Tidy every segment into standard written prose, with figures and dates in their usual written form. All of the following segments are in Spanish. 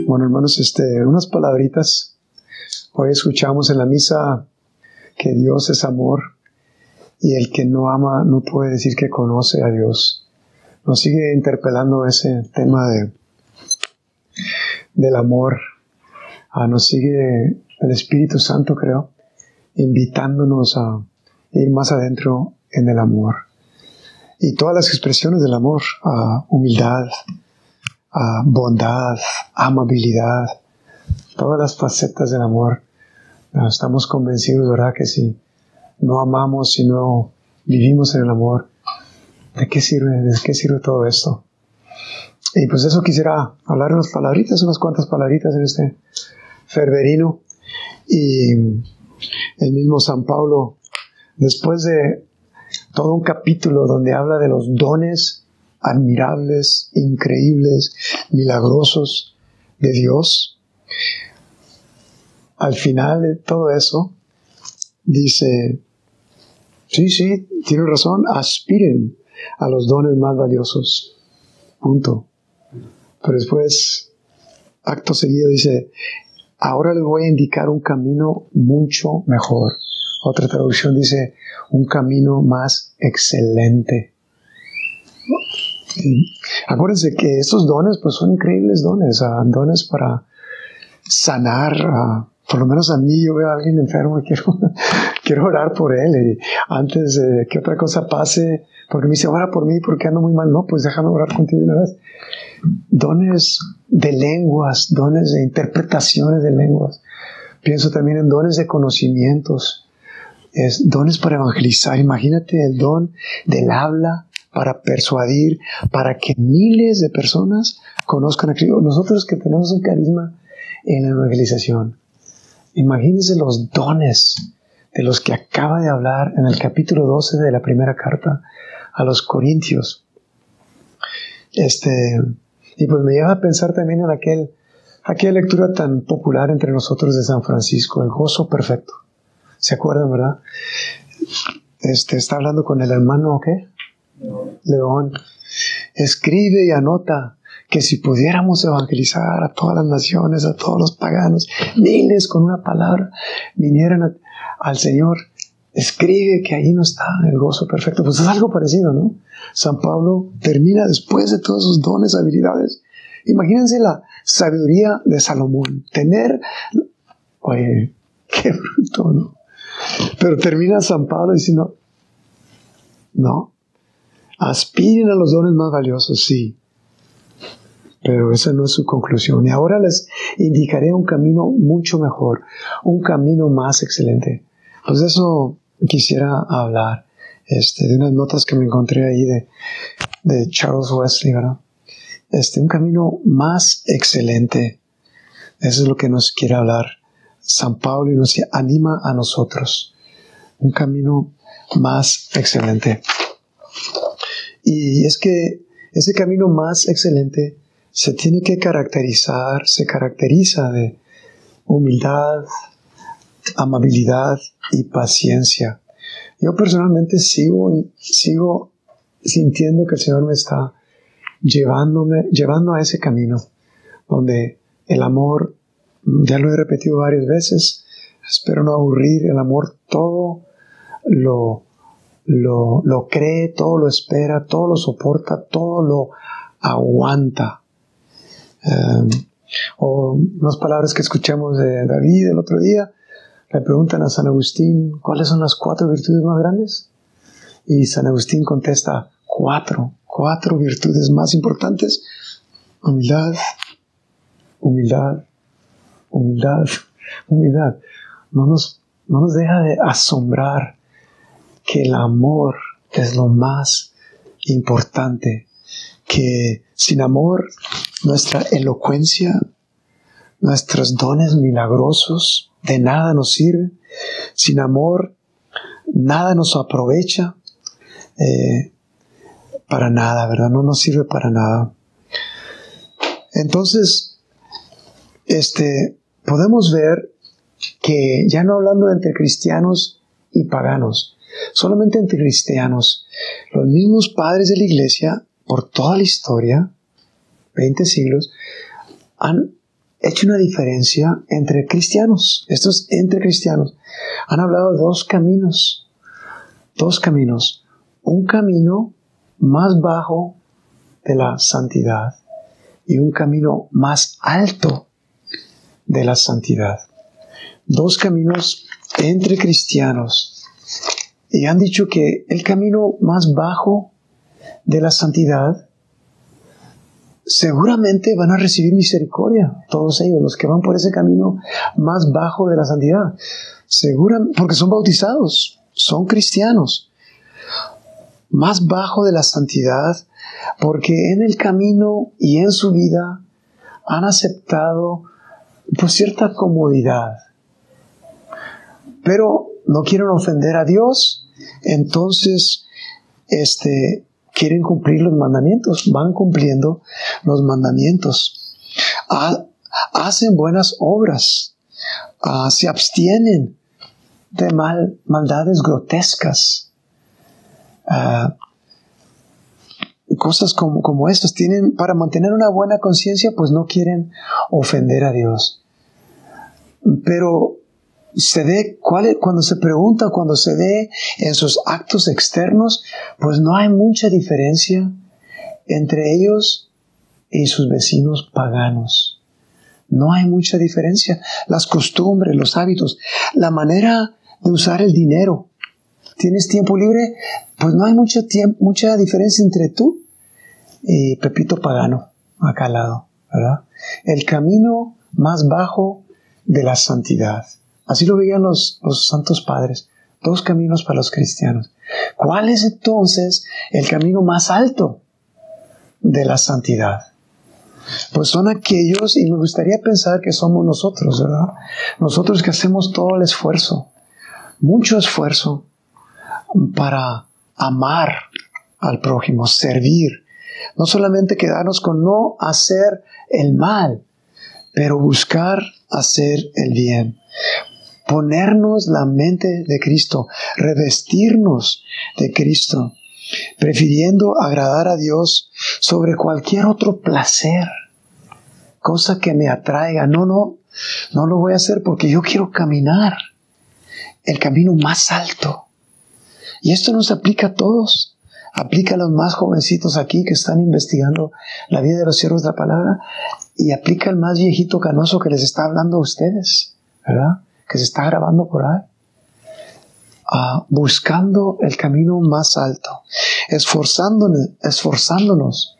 Bueno, hermanos, unas palabritas. Hoy escuchamos en la misa que Dios es amor y el que no ama no puede decir que conoce a Dios. Nos sigue interpelando ese tema del amor. Nos sigue el Espíritu Santo, creo, invitándonos a ir más adentro en el amor. Y todas las expresiones del amor, humildad, bondad, amabilidad, todas las facetas del amor. Estamos convencidos, ¿verdad?, que si no amamos, si no vivimos en el amor, ¿de qué sirve? ¿De qué sirve todo esto? Y pues eso quisiera hablar unas cuantas palabritas en este ferverino. Y el mismo San Pablo, después de todo un capítulo donde habla de los dones admirables, increíbles, milagrosos de Dios, al final de todo eso dice, sí, tiene razón, aspiren a los dones más valiosos, punto. Pero después, acto seguido, dice, ahora les voy a indicar un camino mucho mejor. Otra traducción dice, un camino más excelente. Acuérdense que estos dones pues son increíbles dones, dones para sanar. Por lo menos a mí, yo veo a alguien enfermo y quiero orar por él. Y antes de que otra cosa pase, porque me dice, ora por mí porque ando muy mal. No, pues déjame orar contigo una vez. Dones de lenguas, dones de interpretaciones de lenguas. Pienso también en dones de conocimientos, dones para evangelizar. Imagínate el don del habla para persuadir, para que miles de personas conozcan a Cristo. Nosotros que tenemos un carisma en la evangelización, imagínense los dones de los que acaba de hablar en el capítulo 12 de la primera carta a los Corintios. Y pues me lleva a pensar también en aquella lectura tan popular entre nosotros de San Francisco, el gozo perfecto. ¿Se acuerdan, verdad? Está hablando con el hermano, ¿qué? León. Escribe y anota que si pudiéramos evangelizar a todas las naciones, a todos los paganos, miles con una palabra vinieran al Señor, escribe que ahí no está el gozo perfecto. Pues es algo parecido, ¿no? San Pablo termina después de todos sus dones, habilidades. Imagínense la sabiduría de Salomón. Oye, qué bruto, ¿no? Pero termina San Pablo diciendo, no, aspiren a los dones más valiosos, sí. Pero esa no es su conclusión. Y ahora les indicaré un camino mucho mejor, un camino más excelente. Pues de eso quisiera hablar, de unas notas que me encontré ahí de Charles Wesley, ¿verdad? Un camino más excelente. Eso es lo que nos quiere hablar San Pablo y nos anima a nosotros. Un camino más excelente. Y es que ese camino más excelente se caracteriza de humildad, amabilidad y paciencia. Yo personalmente sigo sintiendo que el Señor me está llevando a ese camino, donde el amor, ya lo he repetido varias veces, espero no aburrir, el amor todo lo cree, todo lo espera, todo lo soporta, todo lo aguanta. O unas palabras que escuchamos de David el otro día, le preguntan a San Agustín, ¿cuáles son las 4 virtudes más grandes? Y San Agustín contesta, 4 virtudes más importantes: humildad, humildad, humildad, humildad. No nos deja de asombrar que el amor es lo más importante, que sin amor nuestra elocuencia, nuestros dones milagrosos de nada nos sirven. Sin amor nada nos aprovecha, para nada, ¿verdad? No nos sirve para nada. Entonces, podemos ver que, ya no hablando entre cristianos y paganos, solamente entre cristianos. Los mismos padres de la iglesia, por toda la historia, 20 siglos, han hecho una diferencia entre cristianos. Esto es entre cristianos. Han hablado de dos caminos. Un camino más bajo de la santidad y un camino más alto de la santidad. Dos caminos entre cristianos. Y han dicho que el camino más bajo de la santidad, seguramente van a recibir misericordia. Todos ellos, los que van por ese camino más bajo de la santidad. Porque son bautizados, son cristianos. Más bajo de la santidad, porque en el camino y en su vida han aceptado pues cierta comodidad. Pero no quieren ofender a Dios, entonces quieren cumplir los mandamientos, van cumpliendo los mandamientos. Hacen buenas obras, se abstienen de maldades grotescas. Cosas como estas tienen para mantener una buena conciencia, pues no quieren ofender a Dios. Pero cuando se ve en sus actos externos, pues no hay mucha diferencia entre ellos y sus vecinos paganos. No hay mucha diferencia. Las costumbres, los hábitos, la manera de usar el dinero. ¿Tienes tiempo libre? Pues no hay mucha diferencia entre tú y Pepito pagano, acá al lado, ¿verdad? El camino más bajo de la santidad. Así lo veían los santos padres. Dos caminos para los cristianos. ¿Cuál es entonces el camino más alto de la santidad? Pues son aquellos, y me gustaría pensar que somos nosotros, ¿verdad? Nosotros que hacemos todo el esfuerzo, mucho esfuerzo, para amar al prójimo, servir. No solamente quedarnos con no hacer el mal, pero buscar hacer el bien. Ponernos la mente de Cristo, revestirnos de Cristo, prefiriendo agradar a Dios sobre cualquier otro placer, cosa que me atraiga. No lo voy a hacer porque yo quiero caminar el camino más alto. Y esto nos aplica a todos. Aplica a los más jovencitos aquí que están investigando la vida de los siervos de la palabra, y aplica al más viejito canoso que les está hablando a ustedes, ¿verdad? Que se está grabando por ahí. Buscando el camino más alto, esforzándonos,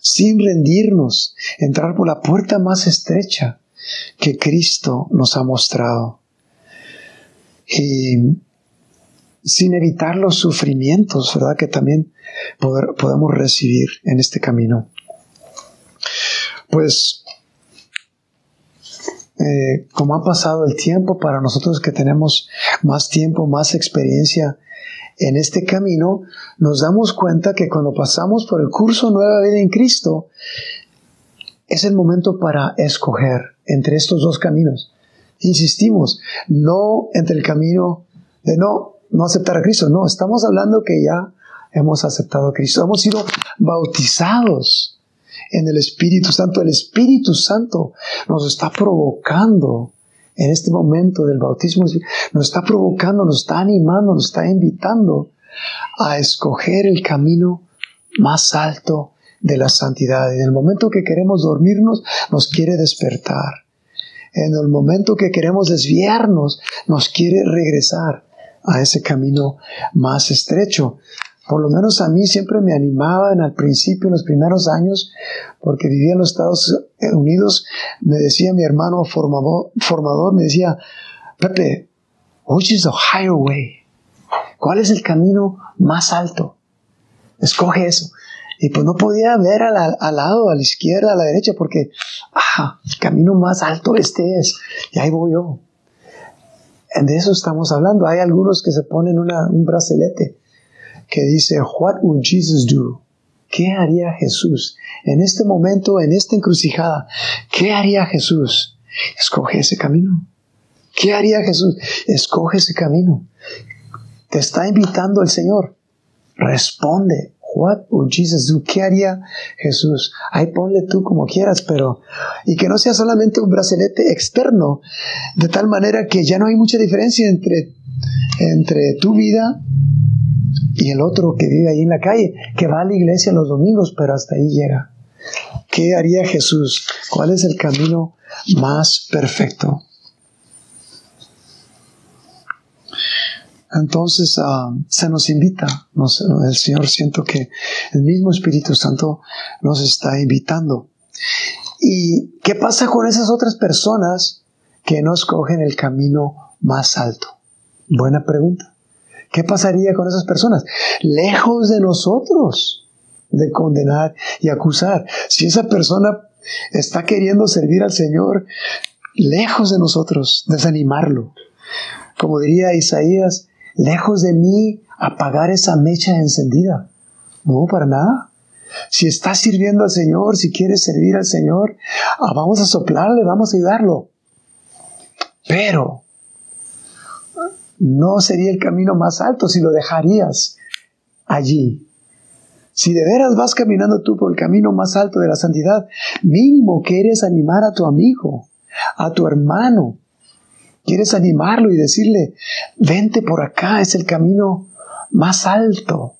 sin rendirnos, entrar por la puerta más estrecha que Cristo nos ha mostrado. Y sin evitar los sufrimientos, ¿verdad?, que también podemos recibir en este camino. Pues, como ha pasado el tiempo, para nosotros que tenemos más tiempo, más experiencia en este camino, nos damos cuenta que cuando pasamos por el curso Nueva Vida en Cristo, es el momento para escoger entre estos dos caminos. Insistimos, no entre el camino de no aceptar a Cristo. No, estamos hablando que ya hemos aceptado a Cristo. Hemos sido bautizados en el Espíritu Santo. El Espíritu Santo nos está provocando en este momento del bautismo. Nos está provocando, nos está animando, nos está invitando a escoger el camino más alto de la santidad. En el momento que queremos dormirnos, nos quiere despertar. En el momento que queremos desviarnos, nos quiere regresar a ese camino más estrecho. Por lo menos a mí siempre me animaban al principio, en los primeros años, porque vivía en los Estados Unidos. Me decía mi hermano formador, me decía: Pepe, which is the higher way? ¿Cuál es el camino más alto? Escoge eso. Y pues no podía ver al lado, a la izquierda, a la derecha, porque el camino más alto este es, y ahí voy yo. De eso estamos hablando. Hay algunos que se ponen un bracelete que dice: What would Jesus do? ¿Qué haría Jesús? En este momento, en esta encrucijada, ¿qué haría Jesús? Escoge ese camino. ¿Qué haría Jesús? Escoge ese camino. Te está invitando el Señor. Responde. What would Jesus do? ¿Qué haría Jesús? Ahí ponle tú como quieras, pero... Y que no sea solamente un brazalete externo, de tal manera que ya no hay mucha diferencia entre tu vida y el otro que vive ahí en la calle, que va a la iglesia los domingos, pero hasta ahí llega. ¿Qué haría Jesús? ¿Cuál es el camino más perfecto? Entonces se nos invita, el Señor, siento que el mismo Espíritu Santo nos está invitando. ¿Y qué pasa con esas otras personas que no escogen el camino más alto? Buena pregunta. ¿Qué pasaría con esas personas? Lejos de nosotros de condenar y acusar. Si esa persona está queriendo servir al Señor, lejos de nosotros desanimarlo. Como diría Isaías, lejos de mí apagar esa mecha encendida. No, para nada. Si estás sirviendo al Señor, si quieres servir al Señor, vamos a soplarle, vamos a ayudarlo. Pero no sería el camino más alto si lo dejarías allí. Si de veras vas caminando tú por el camino más alto de la santidad, mínimo quieres animar a tu amigo, a tu hermano. Quieres animarlo y decirle, vente por acá, es el camino más alto.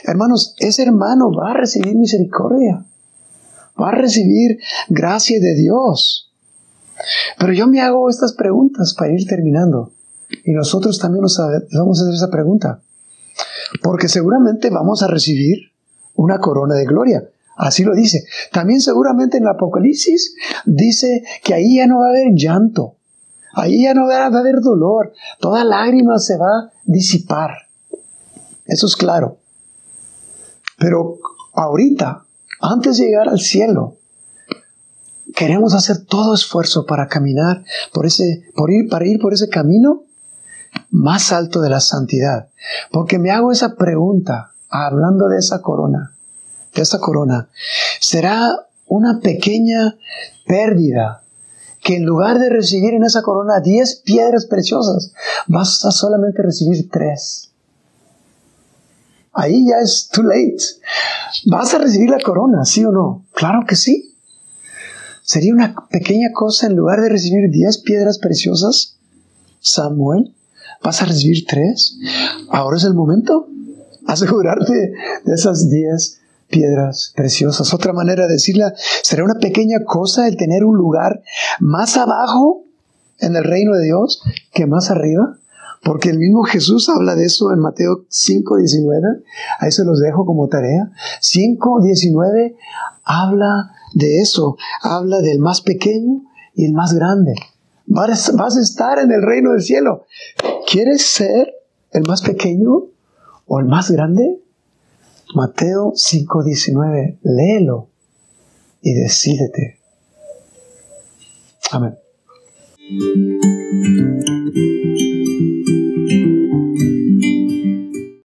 Hermanos, ese hermano va a recibir misericordia. Va a recibir gracia de Dios. Pero yo me hago estas preguntas para ir terminando. Y nosotros también nos vamos a hacer esa pregunta. Porque seguramente vamos a recibir una corona de gloria. Así lo dice. También seguramente en el Apocalipsis dice que ahí ya no va a haber llanto. Ahí ya no va a haber dolor. Toda lágrima se va a disipar. Eso es claro. Pero ahorita, antes de llegar al cielo, queremos hacer todo esfuerzo para caminar para ir por ese camino más alto de la santidad. Porque me hago esa pregunta, hablando de esa corona. ¿Será una pequeña pérdida que en lugar de recibir en esa corona 10 piedras preciosas, vas a solamente recibir 3? Ahí ya es too late. ¿Vas a recibir la corona, sí o no? Claro que sí. ¿Sería una pequeña cosa en lugar de recibir 10 piedras preciosas, Samuel? ¿Vas a recibir 3? Ahora es el momento. Asegurarte de esas 10 piedras preciosas. Otra manera de decirla, ¿será una pequeña cosa el tener un lugar más abajo en el reino de Dios que más arriba? Porque el mismo Jesús habla de eso en Mateo 5:19. Ahí se los dejo como tarea. 5:19 habla de eso. Habla del más pequeño y el más grande. Vas a estar en el reino del cielo. ¿Quieres ser el más pequeño o el más grande? Mateo 5:19. Léelo y decídete. Amén.